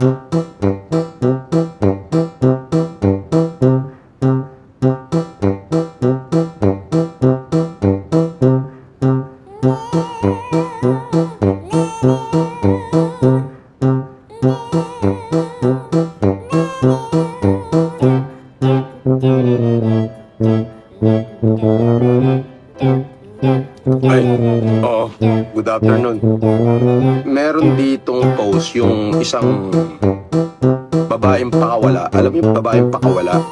Ay, oo, good afternoon. Meron ditong post yung isang babaeng pakawala. Alam mo yung babaeng pakawala?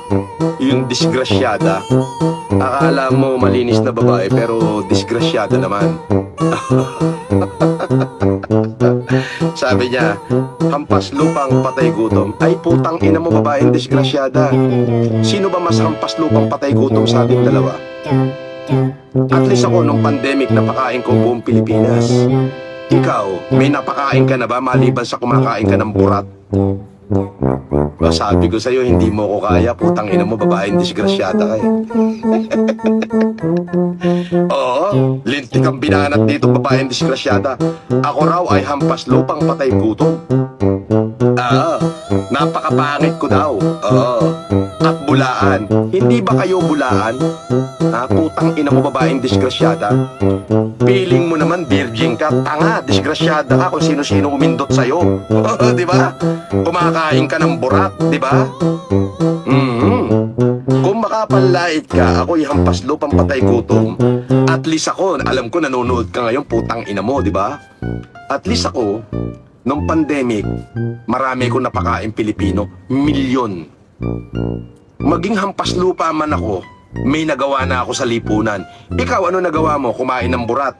Yung disgrasyada. Akala mo malinis na babae pero disgrasyada naman. Sabi niya, hampas lupang patay gutom. Ay putang ina mo babaeng disgrasyada. Sino ba mas hampas lupang patay gutom sa ating dalawa? At least ako nung pandemic napakain ko buong Pilipinas. Ikaw, may napakain ka na ba maliban sa kumakain ka ng burat? Sabi ko sa'yo, hindi mo ko kaya. Putang ina mo, babaeng disgrasyada ka eh. Oo, lintik ang binanat dito, babaeng disgrasyada. Ako raw ay hampas lupang patay gutom. Napakapangit ko daw. At bulaan. Hindi ba kayo bulaan? Putang ina mo, babaeng disgrasyada. Feeling mo naman virgin ka. Tanga, disgrasyada ka kung sino-sino umindot sa'yo. Diba? Kumakain ka ng burat, diba? Kung makapanlait ka, ako'y hampas lupang patay gutom. At least ako, alam ko nanonood ka ngayon, putang ina mo, diba? At least ako, nung pandemic, marami kong napakain Pilipino. Milyon. Maging hampas lupa man ako, may nagawa na ako sa lipunan. Ikaw, ano nagawa mo? Kumain ng burat,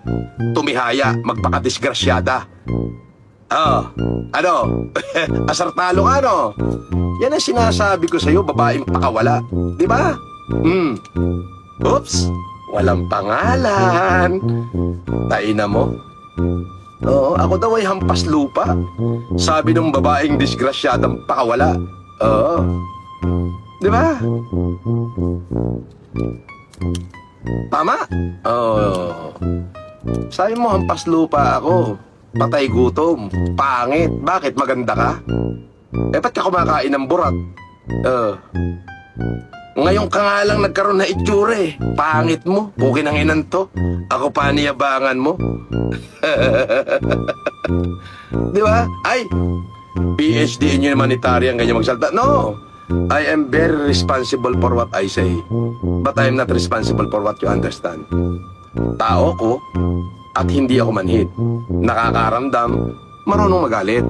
tumihaya, magpakadisgrasyada. Ano? Asartalo ka, no? Yan ang sinasabi ko sa'yo, babaeng pakawala. Diba? Oops, walang pangalan. Taina mo. Oo, ako daw ay hampas lupa. Sabi ng babaeng disgrasyadang pakawala. Oo. Diba? Tama? Oo. Sabi mo hampas lupa ako. Patay gutom. Pangit. Bakit? Maganda ka? Ba't ka kumakain ng burat? Ngayon ka nga lang nagkaroon na itsura eh. Pangit mo. Pukin ang inan to. Ako pa niyabangan mo. Di ba? Ay, PhD in humanitarian ganyan magsalta. No. I am very responsible for what I say. But I am not responsible for what you understand. Tao ko at hindi ako manhid. Nakakaramdam, marunong magalit.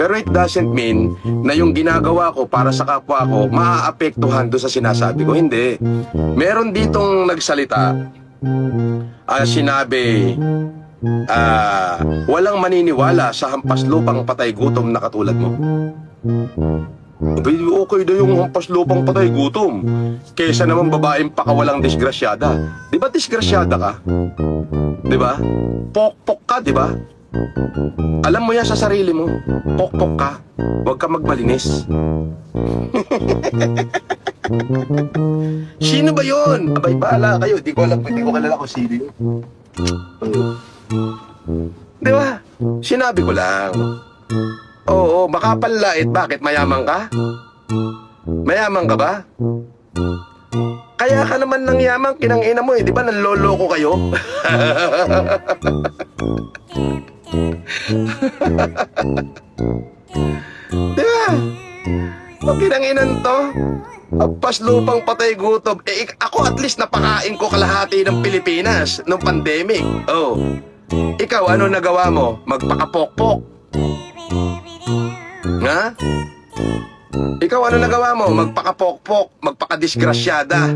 Pero it doesn't mean na yung ginagawa ko para sa kapwa ko maaapektuhan doon sa sinasabi ko. Hindi. Meron ditong nagsalita. Sinabi, walang maniniwala sa hampas lupang patay gutom na katulad mo. Okay daw yung hampas lupang patay gutom kesa naman babaeng pakawalang disgrasyada. Di ba disgrasyada ka? Di ba? Pokpok ka, di ba? Alam mo yan sa sarili mo. Pokpok ka. Huwag ka magmalinis. Sino ba yun? Abay, bahala kayo. Di ko alam, hindi ko kalala kung sino yun. Di ba? Sinabi ko lang. Oo, makapanlait. Bakit? Mayaman ka? Mayaman ka ba? Kaya ka naman nang yaman, kinangina mo eh. Di ba nanloloko kayo? Di ba? Pag kinanginan to, agpas lupang patay gutom. Ako at least napakain ko kalahati ng Pilipinas nung pandemic. Ikaw, ano nagawa mo? Magpakapokpok. Ha? Ikaw, ano nagawa mo? Magpakapokpok, magpakadisgrasyada.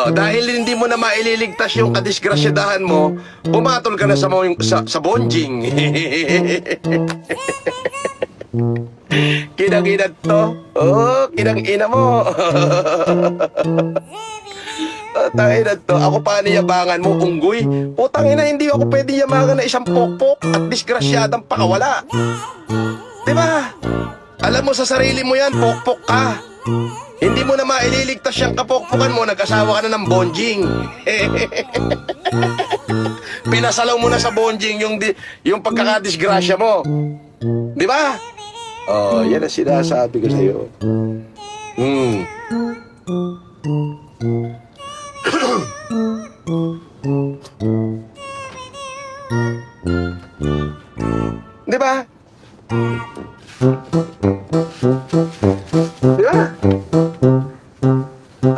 Dahil hindi mo na maililigtas yung kadisgrasyadahan mo, pumatol ka na sa bonjing. Kinang-inat to? Kinang-ina mo. Tangina to, ako pa niyabangan mo, unggoy. Tangina, hindi ako pwede yamangan na isang pokpok at disgrasyadang pakawala. Diba? Alam mo sa sarili mo yan, pokpok ka. Hindi mo na maililigtas yung kapokpokan mo, nag-asawa ka na ng bonjing. Pinasalaw mo na sa bonjing yung pagkakadisgrasya mo. Di ba? Oh, yan ang sinasabi ko sa'yo. Di ba? Di ba?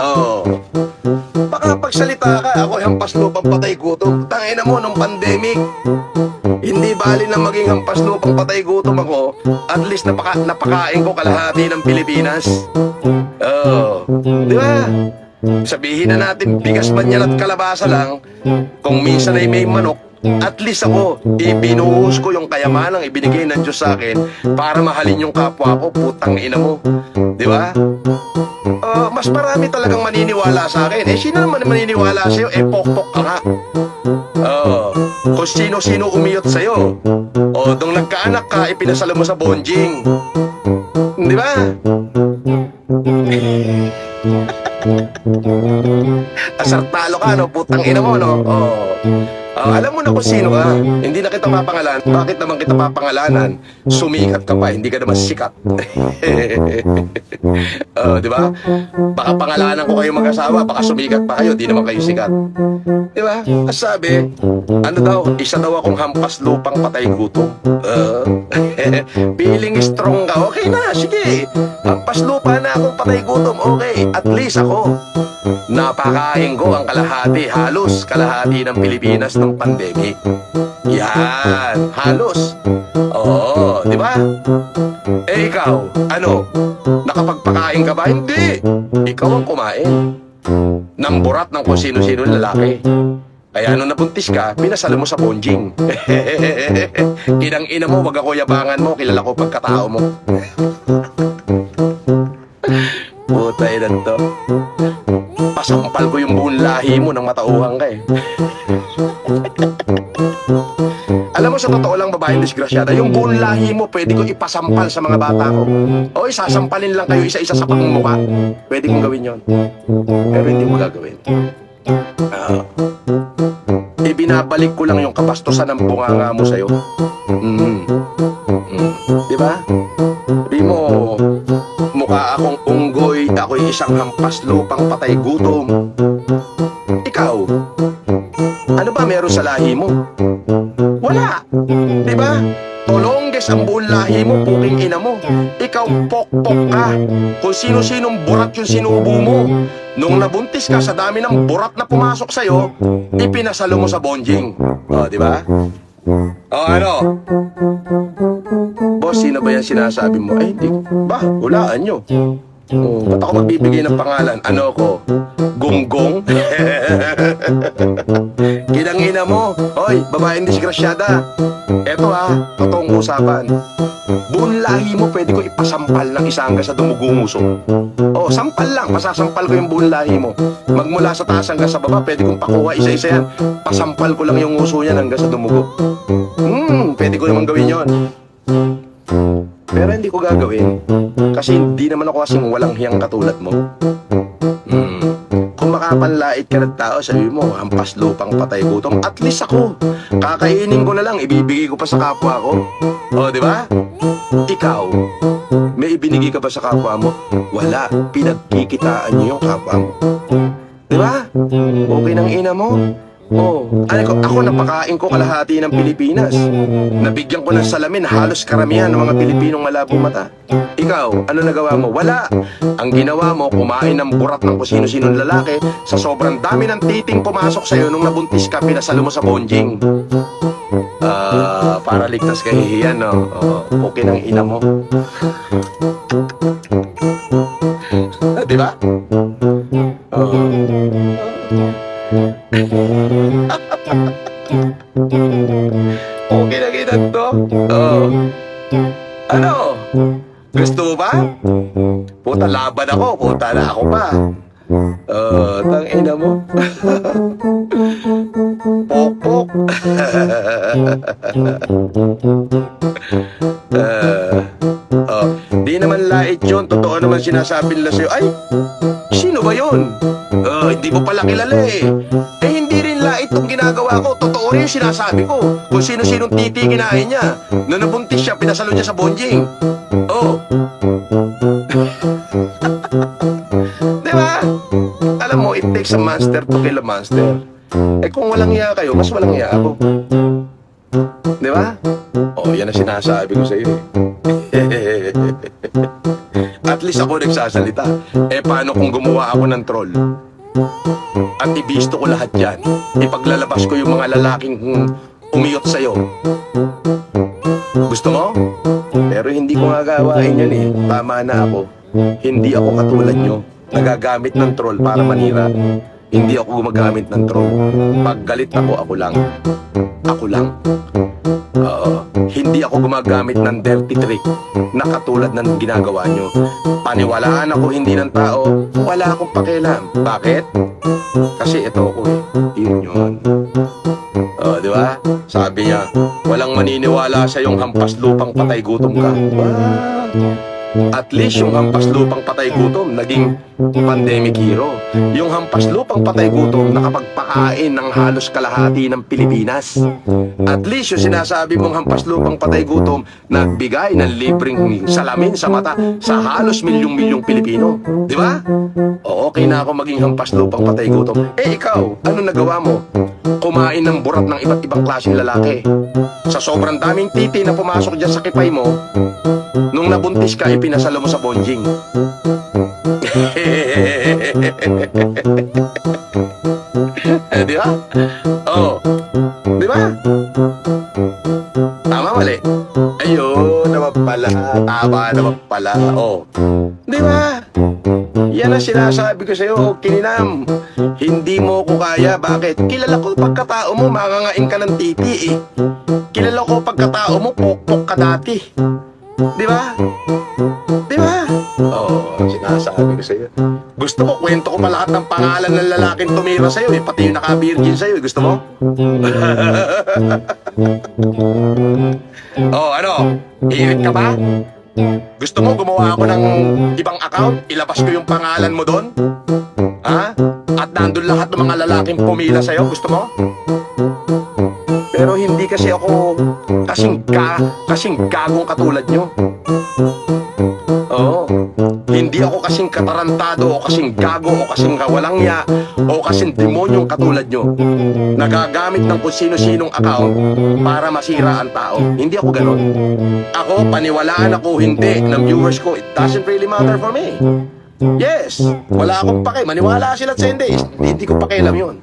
Oh. Baka pagsalita ka, ako hampas lupang patay gutom. Tangina mo nung pandemic. Hindi bali na maging hampas lupang patay gutom ako. At least napakain ko kalahati ng Pilipinas. Oh. Di ba? Sabihin na natin, bigas man yan at kalabasa lang. Kung minsan ay may manok, at least ako, ibinuhos ko yung kayamanang ibinigay ng Diyos sa akin para mahalin yung kapwa ko, putang ina mo. Di ba? Mas marami talagang maniniwala sa akin. Sino naman maniniwala sa'yo? Pokpok ka nga. Kung sino-sino umiyot sa'yo. Nung nagkaanak ka, ipinasalo mo sa bonjing. Di ba? Asartalo ka, no? Putang ina mo, no? Alam mo na kung sino ka. Hindi na kita mapangalan. Bakit naman kita papangalanan? Sumikat ka pa, hindi ka naman sikat. Di ba? Baka pangalanan ko kayo mag-asawa, baka sumikat pa kayo, di naman kayo sikat. Di ba? As sabi, ano daw, isa daw akong hampas lupang patay gutom. Feeling strong ka, okay na, sige. Hampas lupa na akong patay gutom, okay. At least ako, napakain ko ang kalahati, halos kalahati ng Pilipinas ng pandemic. Yan, halos. Oo, di ba? Ikaw, ano? Nakapagpakain ka ba? Hindi. Ikaw ang kumain ng burat ng kung sino-sino lalaki. Kaya nung nabuntis ka, pinasalo mo sa bonjing. Inang ina mo, wag ako yabangan mo, kilala ko pagkatao mo. Putay na to. Pasampal ko yung buong lahi mo nang matauhang ka eh. Alam mo, sa totoo lang, babaeng disgrasyada, yung buong lahi mo pwede ko ipasampal sa mga bata ko. O isasampalin lang kayo isa-isa sa pangmumukha. Pwede kong gawin yon. Pero hindi mo gagawin. Ibinabalik ko lang yung kapastosan ng bunganga mo sa'yo. Di ba? Sabi mo, mukha akong unggoy, ako'y isang hampas lupang patay gutom. Ikaw, ano ba meron sa lahi mo? Wala. Di ba? Tolongges ang buong lahi mo, puking ina mo. Ikaw, pokpok ka. Kung sino-sinong burat yung sinubo mo. Nung nabuntis ka, sa dami ng burat na pumasok sa'yo, ipinasalo mo sa bonjing. Di ba? Ano? Boss, sino ba yan sinasabi mo? Ay, hindi. Ba, hulaan nyo. Ba't ako magbibigay ng pangalan? Ano ko? Gonggong? Kinangina mo. Hoy, babaeng disgrasyada. Eto totoong usapan. Buong lahi mo pwede ko ipasampal ng isa hanggang sa dumugong uso. Sampal lang. Pasasampal ko yung buong lahi mo. Magmula sa taas hanggang sa baba, pwede kong pakuha isa-isa yan. Pasampal ko lang yung uso yan hanggang sa dumugo. Pwede ko naman gawin yon. Pero hindi ko gagawin. Kasi hindi naman ako kasing walang hiyang katulad mo. Kung makapanlait ka ng tao, sabi mo, hampas lupang patay gutom. At least ako, kakainin ko na lang, ibibigay ko pa sa kapwa ko. Di ba? Ikaw, may ibinigay ka ba sa kapwa mo? Wala, pinagkikitaan niyo yung kapwa mo. Di ba? Okay ng ina mo. Ako napakain ko kalahati ng Pilipinas. Nabigyan ko ng salamin halos karamihan ng mga Pilipinong malabong mata. Ikaw, ano nagawa mo? Wala. Ang ginawa mo, kumain ng burat ng kung sino-sinong lalaki. Sa sobrang dami ng titing pumasok sa'yo nung nabuntis ka, pinasalo mo sa bonjing. Para ligtas kahihiyan, no? Okay ng ina mo. Di ba? Okay na kita to. Ano? Gusto mo ba? Puta, laban ako. Puta na ako pa. Tangina mo. Pok-pok. Di naman lait yun. Totoo naman sinasabi nila sa'yo. Ay, sino ba yun? Hindi mo pala kilala eh. Hindi rin lait itong ginagawa ko. Totoo rin yung sinasabi ko. Kung sino-sinong titi kinain niya. Nung nabuntis siya, pinasalo niya sa bonjing. Diba? Alam mo, it takes a monster to kill a monster. Kung walang iya kayo, mas walang iya ako. Diba? Yan ang sinasabi ko sa iyo eh. At least ako nagsasalita. Paano kung gumawa ako ng troll? At ibisto ko lahat yan. Ipaglalabas ko yung mga lalaking umiyot sa'yo. Gusto mo? Pero hindi ko nga gawain yan eh. Tama na ako. Hindi ako katulad nyo. Nagagamit ng troll para manira. Hindi ako gumagamit ng troll. Pag galit ako, ako lang. Ako lang. Hindi ako gumagamit ng dirty trick na katulad ng ginagawa nyo. Paniwalaan ako hindi ng tao, wala akong pakialam. Bakit? Kasi ito ako eh. Yun. Di ba? Sabi niya, walang maniniwala sa yung hampas lupang patay gutom ka. At least yung hampas lupang patay gutom naging pandemic hero. Yung hampas lupang patay gutom nakapagpakain ng halos kalahati ng Pilipinas. At least yung sinasabi mong hampas lupang patay gutom nagbigay ng libreng salamin sa mata sa halos milyong-milyong Pilipino. Di ba? Okay na ako maging hampas lupang patay gutom. Ikaw, ano nagawa mo? Kumain ng burat ng iba't ibang klaseng lalaki. Sa sobrang daming titi na pumasok dyan sa kipay mo, nung nabuntis ka, ipinasalo mo sa bonjing. Di ba? Di ba? Tama, mali? Ayun, naman pala. Tama naman pala. Di ba? Yan ang sinasabi ko sa'yo, Kininam. Hindi mo ko kaya. Bakit? Kilala ko pagkatao mo, mangangain ka ng titi eh. Kilala ko pagkatao mo, pok-pok ka dati. Di ba? Di ba? Sinasabi ko sa'yo. Gusto ko, kwento ko pa lahat ng pangalan ng lalaking tumira sa'yo eh. Pati yung naka-virgin sa'yo eh. Gusto mo? Ano? Iiwit ka ba? Gusto mo gumawa ako ng ibang account? Ilabas ko yung pangalan mo doon? Ha? At nandun lahat ng mga lalaking pumila sa'yo? Gusto mo? Pero hindi kasi ako kasing gagong katulad nyo. Hindi ako kasing katarantado o kasing gago o kasing walang ya o kasing demonyong katulad nyo. Nagagamit ng kung sino-sinong account para masira ang tao. Hindi ako ganon. Ako, paniwalaan ako hindi ng viewers ko. It doesn't really matter for me. Yes, wala akong pake. Maniwala sila sa hindi ko pakialam yun.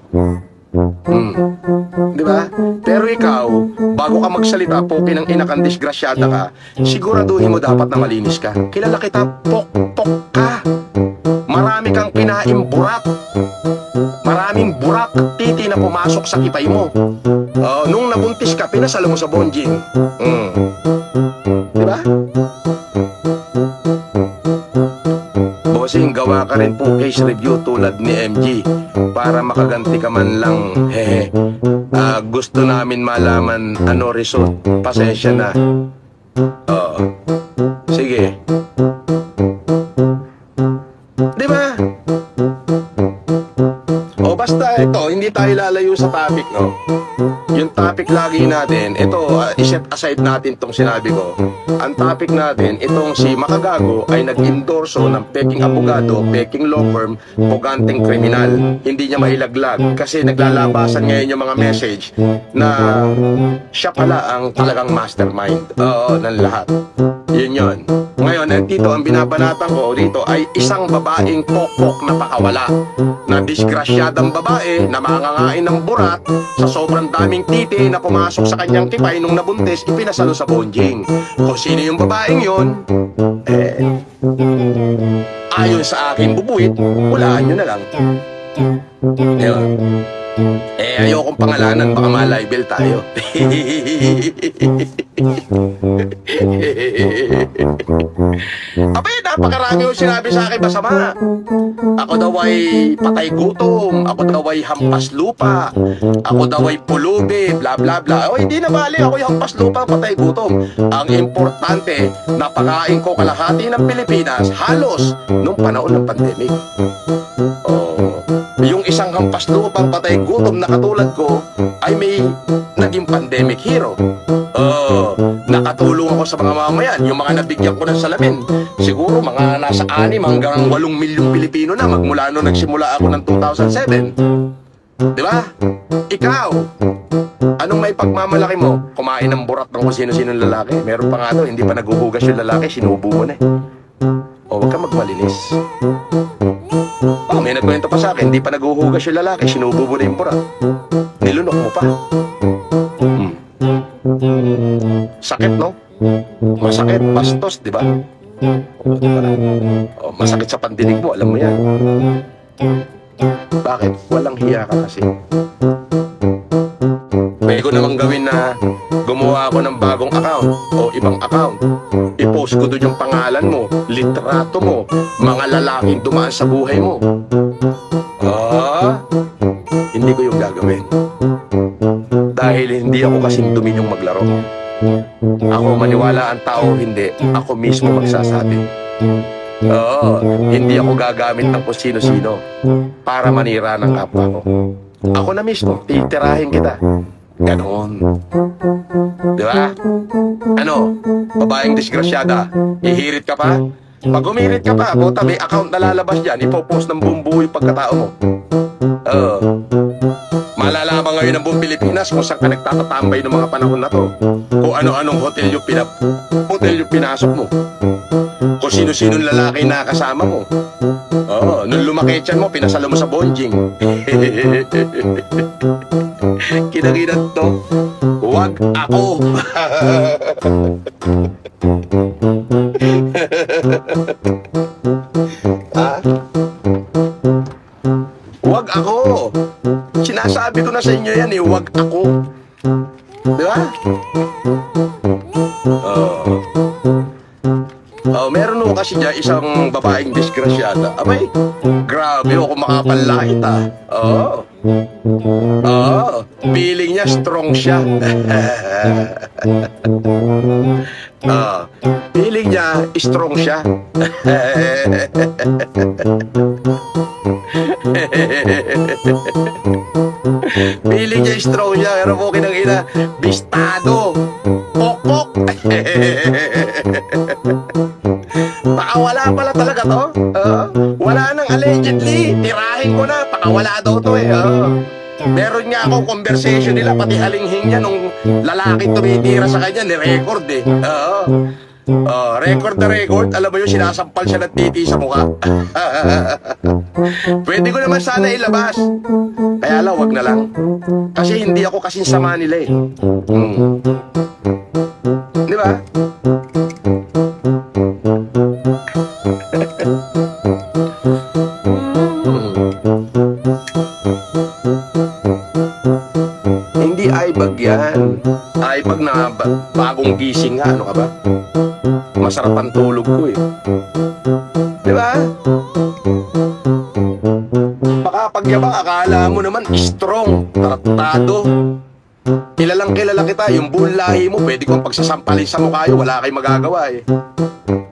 Di ba? Pero ikaw, bago ka magsalita, pokin ng ina kang disgrasyada ka, siguraduhin mo dapat na malinis ka. Kilala kita, pok-pok ka. Marami kang kinaing burak. Maraming burak titi na pumasok sa kipay mo. Nung nabuntis ka, pinasalo mo sa bonjing. Di ba? Bossing, gawa ka rin po case review tulad ni MG para makaganti ka man lang. Gusto namin malaman ano result. Pasensya na. Sige. Di ba? Basta ito, hindi tayo lalayo sa topic, no? Yung topic lagi natin, ito, iset aside natin tong sinabi ko. Ang topic natin, itong si Makagago ay nag-endorso ng peking abogado, peking law firm, puganteng kriminal. Hindi niya mailaglag kasi naglalabasan ngayon yung mga message na siya pala ang talagang mastermind ng lahat. Yun. Ngayon, dito ang binabanatan ko dito ay isang babaeng pokpok na pakawala na disgrasyadang babae na mangangain ng burat sa sobrang daming titi na pumasok sa kanyang kipay nung nabuntis, ipinasalo sa bonjing. Kung sino yung babaeng yun, ayon sa akin bubuit, hulaan nyo na lang. Ayun. Ayokong pangalanan, baka ma-libel tayo. Abay, napakarami yung sinabi sa akin masama. Ako daw ay patay gutom, ako daw ay hampas lupa, ako daw ay pulubi, bla bla bla. O hindi na bali, ako ay hampas lupa, patay gutom. Ang importante, napakain ko kalahati ng Pilipinas halos nung panahon ng pandemic. Yung isang hampas lupang patay gutom na katulad ko ay may naging pandemic hero. Nakatulong ako sa mga mamayan, yung mga nabigyan ko ng salamin. Siguro mga nasa 6 hanggang 8 milyong Pilipino na magmula nung nagsimula ako ng 2007. Di ba? Ikaw, anong may pagmamalaki mo? Kumain ng burat ng kung sino-sinong lalaki. Meron pa nga to, hindi pa naguhugas yung lalaki, sinubo mo na eh. Huwag ka magmalinis. May nagkwento pa sa akin, hindi pa naguhugas yung lalaki, sinubo mo na yung burat. Nilunok mo pa. Sakit, no? Masakit, bastos, di ba? Masakit sa pandinig mo, alam mo yan. Bakit? Walang hiya ka kasi. Pwede ko namang gawin na gumawa ako ng bagong account o ibang account. I-post ko doon yung pangalan mo, litrato mo, mga lalaking dumaan sa buhay mo. Hindi ko yung gagawin. Dahil hindi ako kasing dumi yung maglaro. Ako maniwala ang tao, hindi. Ako mismo magsasabi. Hindi ako gagamit ng kung sino-sino para manira ng kapwa ko. Ako na mismo, titirahin kita. Ganon. Di ba? Ano? Babaeng disgrasyada, ihirit ka pa? Pag umirit ka pa, buta may account na lalabas dyan, ipopost ng buong buo yung pagkatao mo. Malalaman ngayon ng buong Pilipinas kung saan ka nagtatatambay ng mga panahon na to. Kung ano-anong hotel yung pinasok mo. Kung sino-sinong lalaki na kasama mo. Nung lumaki tiyan mo, pinasalo mo sa bonjing. Kinakinan to, wag ako. Wag ako. Sinasabi ko na sa inyo yan eh, wag ako. Di ba? Meron mo kasi dyan isang babaeng disgrasyada. Abay, grabe ako makapanlait ah. Feeling niya strong siya. Feeling niya strong siya. Feeling niya strong siya, pero po kinang-ina, bistado, pokpok. Baka wala pala talaga to. Wala nang allegedly, tirahin ko na, baka wala daw to eh. Meron nga akong conversation nila, pati alinghing niya nung lalaki tumitira sa kanya, ni-record eh. Record na record, alam mo yun, sinasampal siya ng titi sa mukha. Pwede ko naman sana ilabas. Kaya lang, wag na lang. Kasi hindi ako kasing sama nila eh. Di ba? Hindi aibag yan. Aibag na bagong gising nga, ano ka ba? Masarap ang tulog ko eh. Di ba? Baka pagyabang akala mo naman strong, tratado. Kilalang kilala kita, yung buong lahi mo, pwede kong pagsasampalin sa mukha yun, wala kayong magagawa eh.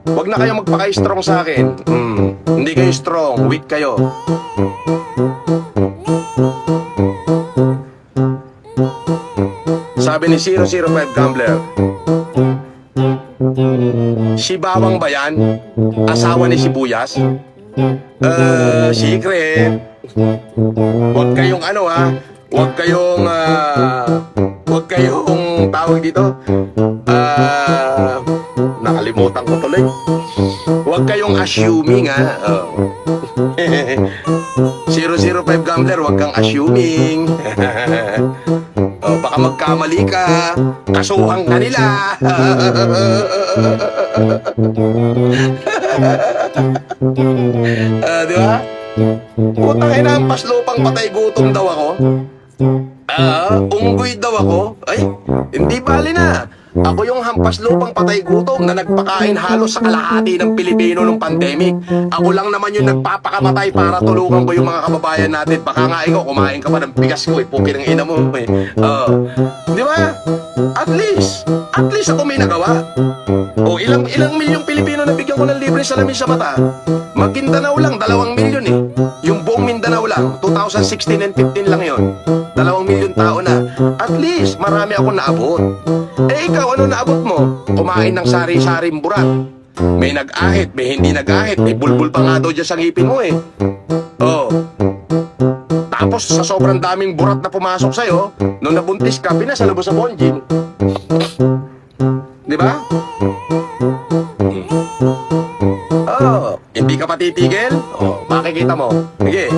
Huwag na kayong magpaka-strong sa akin. Hindi kayo strong, weak kayo. Sabi ni 005 Gambler, si Bawang ba yan? Asawa ni Sibuyas? Secret. Huwag kayong ano ha, huwag kayong tawag dito. Nakalimutan ko tuloy. Huwag kayong assuming ha. 005 Gambler, huwag kang assuming. Baka magkamali ka, kasuhan ka nila. Di ba? Putang ina, paslupang patay gutom daw ako. Unggoy daw ako? Ay, hindi bali na. Ako yung hampas lupang patay gutom na nagpakain halos sa kalahati ng Pilipino nung pandemic. Ako lang naman yung nagpapakamatay para tulungan ko yung mga kababayan natin. Baka nga ikaw, kumain ka pa ng bigas ko, puki ng ina mo. Di ba? At least ako may nagawa. O ilang milyong Pilipino na bigyan ko ng libre salamin sa mata. Maguindanao lang, 2 milyon eh. Yung buong Mindanao lang, 2016 and 15 lang yon. 2 milyon tao na. At least, marami akong naabot. Eh ikaw, ano naabot mo? Kumain ng sari-saring burat. May nag-ahit, may hindi nag-ahit, may bulbul pa nga daw dyan sa ngipin mo eh. Oh. Tapos sa sobrang daming burat na pumasok sa'yo, nung nabuntis ka, pinasalubos sa bonjin. Di ba? Oh, hindi ka pa titigil? Oh, makikita mo. Sige.